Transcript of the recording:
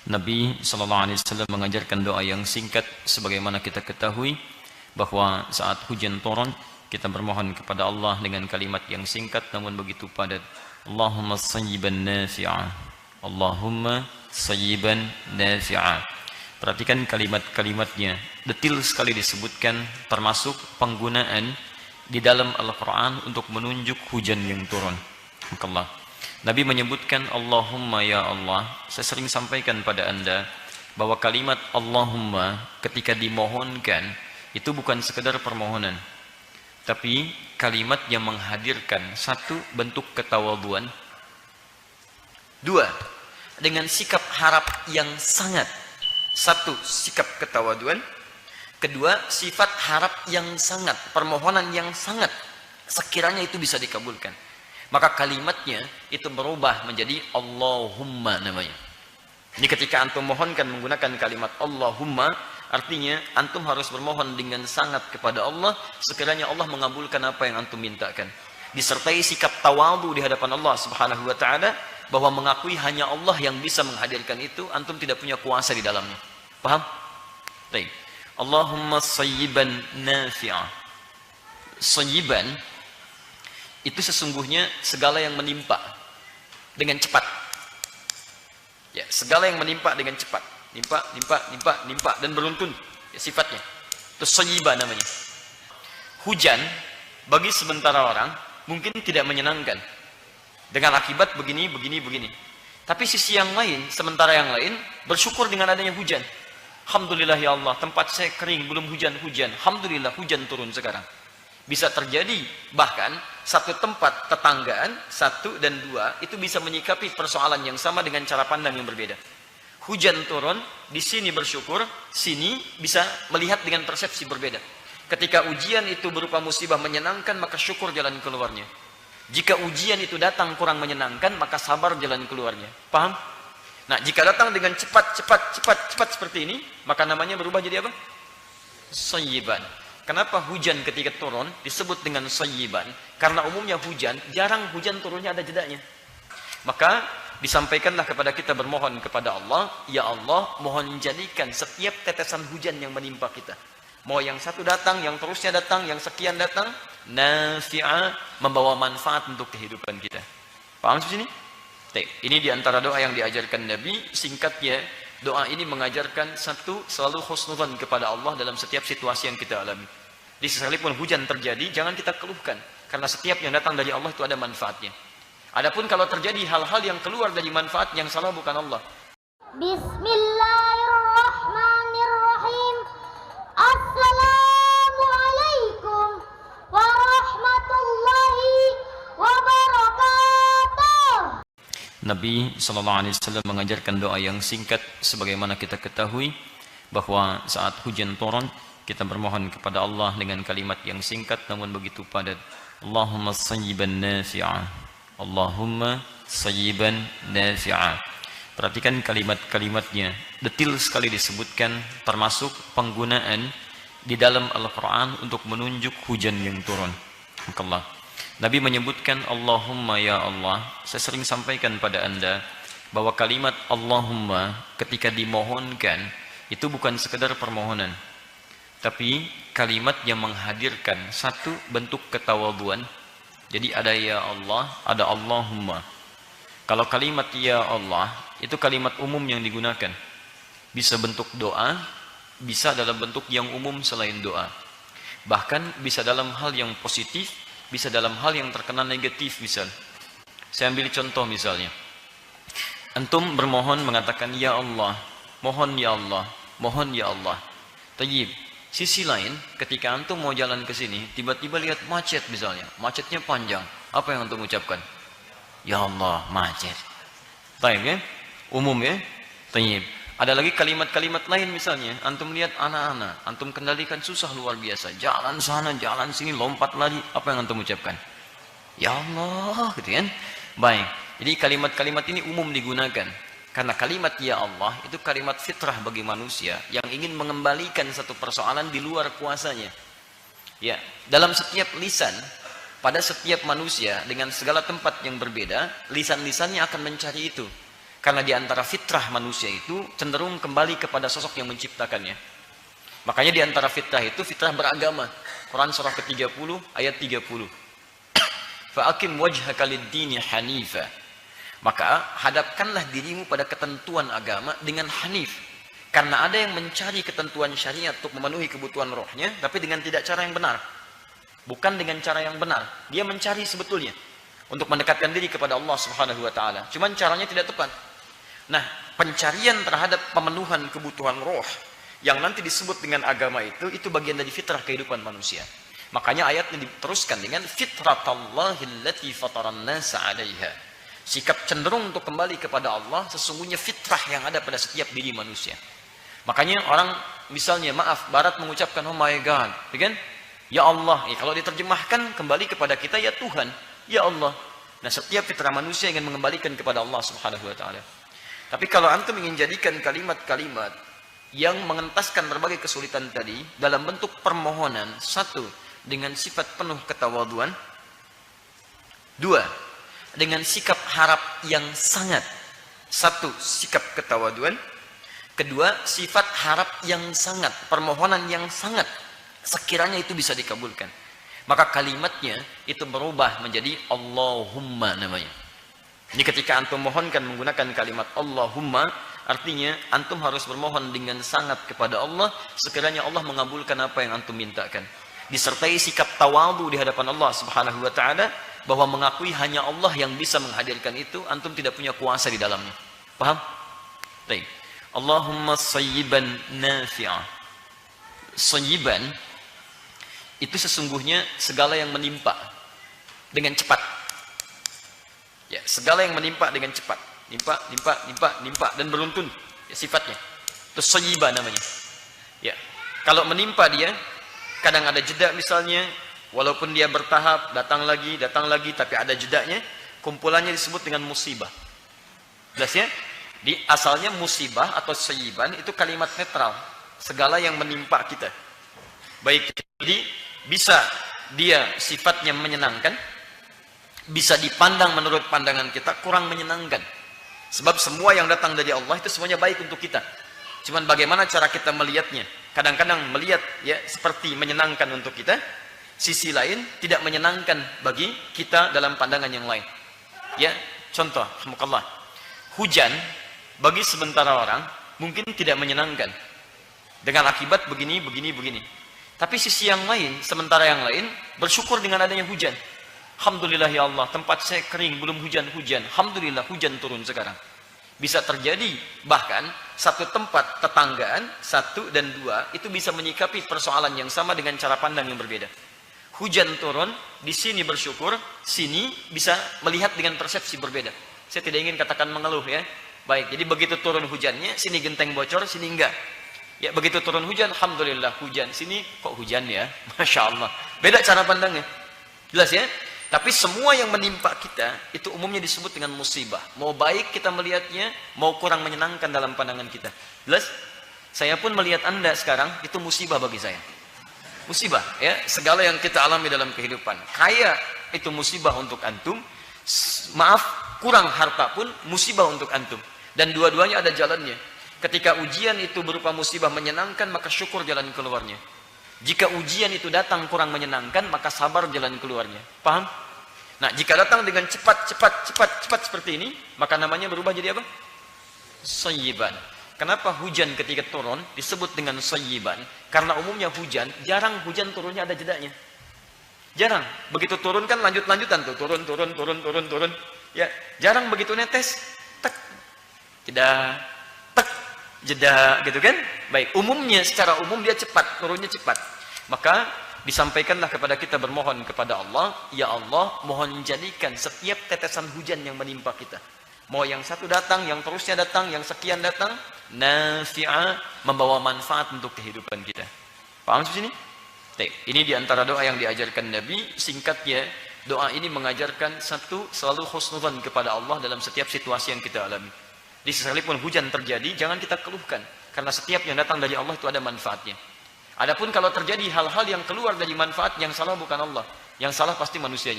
Nabi SAW mengajarkan doa yang singkat sebagaimana kita ketahui bahwa saat hujan turun kita bermohon kepada Allah dengan kalimat yang singkat namun begitu padat. Allahumma sayyiban nafi'a. Allahumma sayyiban nafi'a. Perhatikan kalimat-kalimatnya, detil sekali disebutkan, termasuk penggunaan di dalam Al-Quran untuk menunjuk hujan yang turun. Allah. Nabi menyebutkan Allahumma ya Allah. Saya sering sampaikan pada anda bahwa kalimat Allahumma ketika dimohonkan itu bukan sekedar permohonan, tapi kalimat yang menghadirkan satu, bentuk ketawaduan, dua, dengan sikap harap yang sangat, satu, sikap ketawaduan, kedua, sifat harap yang sangat, permohonan yang sangat, sekiranya itu bisa dikabulkan. Maka kalimatnya itu berubah menjadi Allahumma namanya. Ini ketika antum mohonkan menggunakan kalimat Allahumma, artinya antum harus bermohon dengan sangat kepada Allah, sekiranya Allah mengabulkan apa yang antum mintakan. Disertai sikap tawadu di hadapan Allah Subhanahu wa taala, bahwa mengakui hanya Allah yang bisa menghadirkan itu, antum tidak punya kuasa di dalamnya. Paham? Baik. Allahumma sayyiban nafi'a. Sayyiban itu sesungguhnya segala yang menimpa dengan cepat. Ya, segala yang menimpa dengan cepat. Nimpa dan beruntun. Ya, sifatnya. Itu sayyiban namanya. Hujan bagi sementara orang mungkin tidak menyenangkan. Dengan akibat begini. Tapi sisi yang lain, sementara yang lain bersyukur dengan adanya hujan. Alhamdulillah ya Allah, tempat saya kering, belum hujan. Alhamdulillah hujan turun sekarang. Bisa terjadi bahkan satu tempat tetanggaan, satu dan dua, itu bisa menyikapi persoalan yang sama dengan cara pandang yang berbeda. Hujan turun, di sini bersyukur, sini bisa melihat dengan persepsi berbeda. Ketika ujian itu berupa musibah menyenangkan, maka syukur jalan keluarnya. Jika ujian itu datang kurang menyenangkan, maka sabar jalan keluarnya. Paham? Nah, jika datang dengan cepat seperti ini, maka namanya berubah jadi apa? Sayyiban. Kenapa hujan ketika turun disebut dengan sayyiban? Karena umumnya hujan, jarang hujan turunnya ada jedanya. Maka disampaikanlah kepada kita bermohon kepada Allah, ya Allah, mohon jadikan setiap tetesan hujan yang menimpa kita, mau yang satu datang, yang terusnya datang, yang sekian datang, nafi'a, membawa manfaat untuk kehidupan kita. Paham di sini? Ini diantara doa yang diajarkan Nabi. Singkatnya, doa ini mengajarkan satu, selalu husnudzan kepada Allah dalam setiap situasi yang kita alami. Di sekalipun hujan terjadi, jangan kita keluhkan, karena setiap yang datang dari Allah itu ada manfaatnya. Adapun kalau terjadi hal-hal yang keluar dari manfaat, yang salah bukan Allah. Bismillahirrahmanirrahim. Assalamualaikum warahmatullahi wabarakatuh. Nabi SAW mengajarkan doa yang singkat sebagaimana kita ketahui bahwa saat hujan turun kita bermohon kepada Allah dengan kalimat yang singkat namun begitu padat. Allahumma sayyiban nafi'a. Allahumma sayyiban nafi'a. Perhatikan kalimat-kalimatnya, detil sekali disebutkan, termasuk penggunaan di dalam Al-Quran untuk menunjuk hujan yang turun. Allah. Nabi menyebutkan Allahumma ya Allah. Saya sering sampaikan pada anda bahwa kalimat Allahumma ketika dimohonkan itu bukan sekedar permohonan, tapi kalimat yang menghadirkan satu, bentuk ketawaduan. Jadi ada ya Allah, ada Allahumma. Kalau kalimat ya Allah itu kalimat umum yang digunakan, bisa bentuk doa, bisa dalam bentuk yang umum selain doa, bahkan bisa dalam hal yang positif, bisa dalam hal yang terkena negatif. Misal, saya ambil contoh misalnya, antum bermohon mengatakan ya Allah, mohon ya Allah, mohon ya Allah. Tayyib. Sisi lain, ketika antum mau jalan ke sini, tiba-tiba lihat macet misalnya, macetnya panjang, apa yang antum ucapkan? Ya Allah, macet. Tayyib ya? Umum ya? Tayyib. Ada lagi kalimat-kalimat lain misalnya, antum lihat anak-anak, antum kendalikan susah luar biasa, jalan sana, jalan sini, lompat lari, apa yang antum ucapkan? Ya Allah, gitu kan? Baik. Jadi kalimat-kalimat ini umum digunakan. Karena kalimat ya Allah itu kalimat fitrah bagi manusia yang ingin mengembalikan satu persoalan di luar kuasanya. Ya, dalam setiap lisan, pada setiap manusia dengan segala tempat yang berbeda, lisan-lisannya akan mencari itu. Karena di antara fitrah manusia itu cenderung kembali kepada sosok yang menciptakannya. Makanya di antara fitrah itu fitrah beragama. Quran surah ke-30 ayat 30. Fa'akim wajhaka lid-dini hanifa. Maka hadapkanlah dirimu pada ketentuan agama dengan hanif. Karena ada yang mencari ketentuan syariat untuk memenuhi kebutuhan rohnya, tapi dengan tidak cara yang benar. Bukan dengan cara yang benar. Dia mencari sebetulnya untuk mendekatkan diri kepada Allah Subhanahu wa taala. Cuman caranya tidak tepat. Nah, pencarian terhadap pemenuhan kebutuhan roh yang nanti disebut dengan agama itu bagian dari fitrah kehidupan manusia. Makanya ayatnya diteruskan dengan fitratallahi allati fataran nasa 'alaiha. Sikap cenderung untuk kembali kepada Allah sesungguhnya fitrah yang ada pada setiap diri manusia. Makanya orang misalnya barat mengucapkan oh my God, ya kan? Ya Allah, kalau diterjemahkan kembali kepada kita ya Tuhan, ya Allah. Nah, setiap fitrah manusia ingin mengembalikan kepada Allah Subhanahu wa taala. Tapi kalau antum ingin jadikan kalimat-kalimat yang mengentaskan berbagai kesulitan tadi dalam bentuk permohonan, satu, dengan sifat penuh ketawaduan, dua, dengan sikap harap yang sangat, satu, sikap ketawaduan, kedua, sifat harap yang sangat, permohonan yang sangat, sekiranya itu bisa dikabulkan. Maka kalimatnya itu berubah menjadi Allahumma namanya. Ini ketika antum mohonkan menggunakan kalimat Allahumma, artinya antum harus bermohon dengan sangat kepada Allah, sekiranya Allah mengabulkan apa yang antum mintakan. Disertai sikap tawadhu di hadapan Allah Subhanahu wa taala, bahwa mengakui hanya Allah yang bisa menghadirkan itu, antum tidak punya kuasa di dalamnya. Paham? Baik. Allahumma sayyiban nafi'ah. Sayyiban itu sesungguhnya segala yang menimpa dengan cepat. Ya, segala yang menimpa dengan cepat. Nimpa dan beruntun ya, sifatnya. Itu sayyiban namanya. Ya. Kalau menimpa dia, kadang ada jeda misalnya, walaupun dia bertahap, datang lagi, tapi ada jedanya, kumpulannya disebut dengan musibah. Jelas ya? Di asalnya musibah atau sayyiban itu kalimat netral, segala yang menimpa kita. Baik, jadi bisa dia sifatnya menyenangkan, bisa dipandang menurut pandangan kita kurang menyenangkan. Sebab semua yang datang dari Allah itu semuanya baik untuk kita. Cuman bagaimana cara kita melihatnya? Kadang-kadang melihat ya seperti menyenangkan untuk kita, sisi lain tidak menyenangkan bagi kita dalam pandangan yang lain. Ya, contoh, alhamdulillah, hujan bagi sementara orang mungkin tidak menyenangkan dengan akibat begini. Tapi sisi yang lain, sementara yang lain bersyukur dengan adanya hujan. Alhamdulillah ya Allah, tempat saya kering, belum hujan-hujan. Alhamdulillah hujan turun sekarang. Bisa terjadi bahkan satu tempat tetanggaan, satu dan dua, itu bisa menyikapi persoalan yang sama dengan cara pandang yang berbeda. Hujan turun, di sini bersyukur, sini bisa melihat dengan persepsi berbeda. Saya tidak ingin katakan mengeluh ya. Baik, jadi begitu turun hujannya, sini genteng bocor, sini enggak. Ya, begitu turun hujan, alhamdulillah hujan. Sini kok hujan ya? Masya Allah. Beda cara pandangnya. Jelas ya? Tapi semua yang menimpa kita, itu umumnya disebut dengan musibah. Mau baik kita melihatnya, mau kurang menyenangkan dalam pandangan kita. Jelas? Saya pun melihat Anda sekarang, itu musibah bagi saya. Musibah, ya. Segala yang kita alami dalam kehidupan. Kaya, itu musibah untuk antum. Maaf, kurang harta pun musibah untuk antum. Dan dua-duanya ada jalannya. Ketika ujian itu berupa musibah menyenangkan, maka syukur jalan keluarnya. Jika ujian itu datang kurang menyenangkan, maka sabar jalan keluarnya. Paham? Nah, jika datang dengan cepat seperti ini, maka namanya berubah jadi apa? Sayyiban. Kenapa hujan ketika turun disebut dengan sayyiban? Karena umumnya hujan, jarang hujan turunnya ada jedanya. Jarang. Begitu turun kan lanjut-lanjutan tuh, turun. Ya, jarang begitu netes, tek, jeda, tek, jeda, gitu kan? Baik, umumnya secara umum dia cepat, turunnya cepat. Maka disampaikanlah kepada kita bermohon kepada Allah, ya Allah, mohon jadikan setiap tetesan hujan yang menimpa kita. Mau yang satu datang, yang terusnya datang, yang sekian datang, nafi'a, membawa manfaat untuk kehidupan kita. Paham di sini? Ini diantara doa yang diajarkan Nabi. Singkatnya, doa ini mengajarkan satu, selalu husnudzan kepada Allah dalam setiap situasi yang kita alami. Di sekalipun hujan terjadi, jangan kita keluhkan. Karena setiap yang datang dari Allah itu ada manfaatnya. Adapun kalau terjadi hal-hal yang keluar dari manfaat, yang salah bukan Allah. Yang salah pasti manusianya.